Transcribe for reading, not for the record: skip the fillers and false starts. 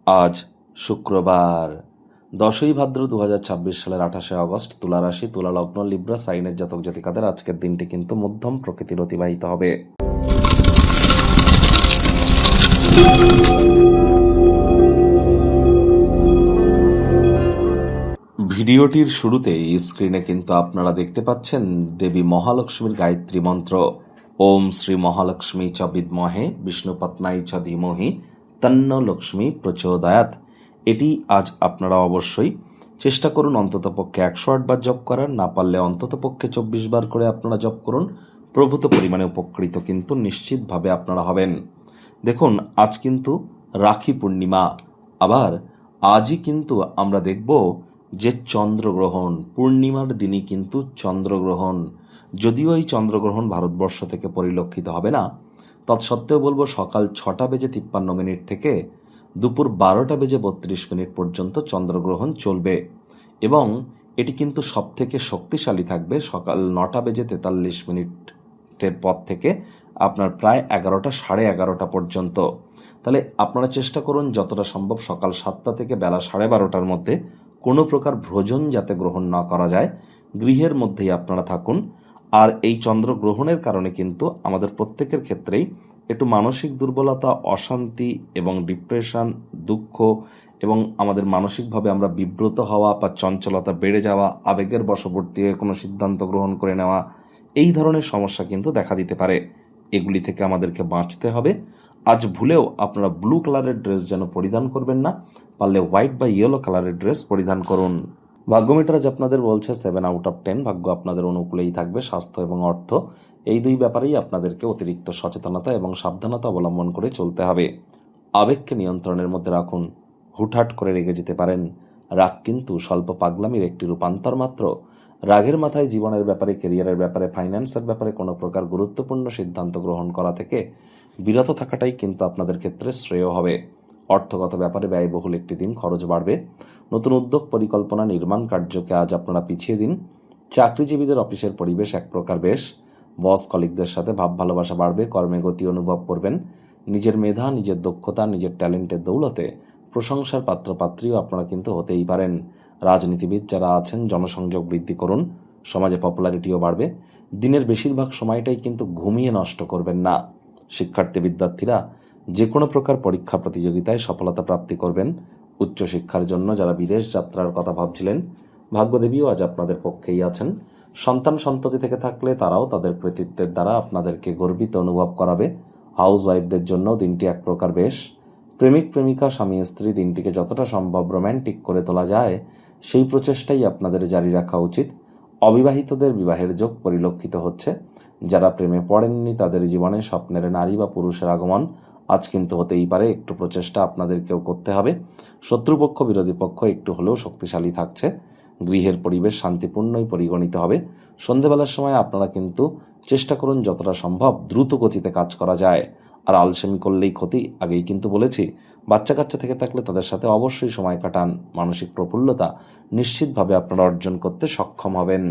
আজ শুক্রবার 10ই ভাদ্র 2026 সালের 28শে অগস্ট। তুলা রাশি, তুলা লগ্ন, লিব্রা সাইনের জাতক জাতিকাদের আজকের দিনটি কিন্তু মধ্যম প্রকৃতির অতিবাহিত হবে। ভিডিওটির শুরুতেই স্ক্রিনে কিন্তু আপনারা দেখতে পাচ্ছেন দেবী মহালক্ষ্মীর গায়ত্রী মন্ত্র, ওম শ্রী মহালক্ষ্মী চ বিদ্মহে বিষ্ণুপত্নাই চ ধীমহি তন্ন লক্ষ্মী প্রচোদয়াৎ। এটি আজ আপনারা অবশ্যই চেষ্টা করুন অন্ততপক্ষে 108 বার জপ করার, না পারলে অন্ততপক্ষে 24 বার করে আপনারা জপ করুন। প্রভূত পরিমাণে উপকৃত কিন্তু নিশ্চিতভাবে আপনারা হবেন। দেখুন, আজ কিন্তু রাখি পূর্ণিমা, আবার আজই কিন্তু আমরা দেখব যে চন্দ্রগ্রহণ, পূর্ণিমার দিনই কিন্তু চন্দ্রগ্রহণ। যদিও এই চন্দ্রগ্রহণ ভারতবর্ষ থেকে পরিলক্ষিত হবে না, তৎসত্ত্বেও বলবো সকাল 6:53 থেকে দুপুর 12:32 পর্যন্ত চন্দ্রগ্রহণ চলবে এবং এটি কিন্তু সব থেকে শক্তিশালী থাকবে সকাল 9:43 পর থেকে আপনার প্রায় 11টা, 11:30 পর্যন্ত। তাহলে আপনারা চেষ্টা করুন যতটা সম্ভব সকাল 7টা থেকে বেলা 12:30টার মধ্যে কোনো প্রকার ভ্রজন যাতে গ্রহণ না করা যায়, গৃহের মধ্যেই আপনারা থাকুন। আর এই চন্দ্রগ্রহণের কারণে কিন্তু আমাদের প্রত্যেকের ক্ষেত্রেই একটু মানসিক দুর্বলতা, অশান্তি এবং ডিপ্রেশন, দুঃখ এবং আমাদের মানসিকভাবে আমরা বিব্রত হওয়া বা চঞ্চলতা বেড়ে যাওয়া, আবেগের বশবর্তী হয়ে কোনো সিদ্ধান্ত গ্রহণ করে নেওয়া, এই ধরনের সমস্যা কিন্তু দেখা দিতে পারে। এগুলি থেকে আমাদেরকে বাঁচতে হবে। আজ ভুলেও আপনারা ব্লু কালারের ড্রেস যেন পরিধান করবেন না, পারলে হোয়াইট বা ইয়েলো কালারের ড্রেস পরিধান করুন। ভাগ্যমিটার আজ আপনাদের বলছে 7/10, ভাগ্য আপনাদের অনুকূলেই থাকবে। স্বাস্থ্য এবং অর্থ, এই দুই ব্যাপারেই আপনাদেরকে অতিরিক্ত সচেতনতা এবং সাবধানতা অবলম্বন করে চলতে হবে। আবেগকে নিয়ন্ত্রণের মধ্যে রাখুন, হুটহাট করে রেগে যেতে পারেন। রাগ কিন্তু স্বল্প পাগলামির একটি রূপান্তর মাত্র। রাগের মাথায় জীবনের ব্যাপারে, কেরিয়ারের ব্যাপারে, ফাইন্যান্সের ব্যাপারে কোনো প্রকার গুরুত্বপূর্ণ সিদ্ধান্ত গ্রহণ করা থেকে বিরত থাকাটাই কিন্তু আপনাদের ক্ষেত্রে শ্রেয় হবে। অর্থগত ব্যাপারে ব্যয়বহুল একটি দিন, খরচ বাড়বে। নতুন উদ্যোগ, পরিকল্পনা, নির্মাণ কার্যকে আজ আপনারা পিছিয়ে দিন। চাকরিজীবীদের অফিসের পরিবেশ এক প্রকার বেশ। বস কলিগদের সাথে ভাব ভালোবাসা বাড়বে, কর্মে গতি অনুভব করবেন। নিজের মেধা, নিজের দক্ষতা, নিজের ট্যালেন্টের দৌলতে প্রশংসার পাত্রপাত্রীও আপনারা কিন্তু হতেই পারেন। রাজনীতিবিদ যারা আছেন, জনসংযোগ বৃদ্ধি করুন, সমাজে পপুলারিটিও বাড়বে। দিনের বেশিরভাগ সময়টাই কিন্তু ঘুমিয়ে নষ্ট করবেন না। শিক্ষার্থী বিদ্যার্থীরা যে কোনো প্রকার পরীক্ষা প্রতিযোগিতায় সফলতা প্রাপ্তি করবেন। উচ্চশিক্ষার জন্য যারা বিদেশ যাত্রার কথা ভাবছিলেন, ভাগ্যদেবীও আজ আপনাদের পক্ষেই আছেন। সন্তান সন্ততি থেকে থাকলে তারাও তাদের কৃতিত্বের দ্বারা আপনাদেরকে গর্বিত অনুভব করাবে। হাউস ওয়াইফদের জন্য দিনটি এক প্রকার বেশ। প্রেমিক প্রেমিকা, স্বামী স্ত্রী দিনটিকে যতটা সম্ভব রোম্যান্টিক করে তোলা যায় সেই প্রচেষ্টাই আপনাদের জারি রাখা উচিত। অবিবাহিতদের বিবাহের যোগ পরিলক্ষিত হচ্ছে। যারা প্রেমে পড়েননি তাদের জীবনে স্বপ্নের নারী বা পুরুষের আগমন আজ কিন্তু হতেই পারে। একটু প্রচেষ্টা আপনাদেরকেও করতে হবে। শত্রুপক্ষ, বিরোধী পক্ষ একটু হলেও শক্তিশালী থাকছে। গৃহের পরিবেশ শান্তিপূর্ণই পরিগণিত হবে। সন্ধেবেলার সময় আপনারা কিন্তু চেষ্টা করুন যতটা সম্ভব দ্রুত গতিতে কাজ করা যায়। আর আলসেমি করলেই ক্ষতি, আগেই কিন্তু বলেছি। বাচ্চা কাচ্চা থেকে থাকলে তাদের সাথে অবশ্যই সময় কাটান। মানসিক প্রফুল্লতা নিশ্চিতভাবে আপনারা অর্জন করতে সক্ষম হবেন।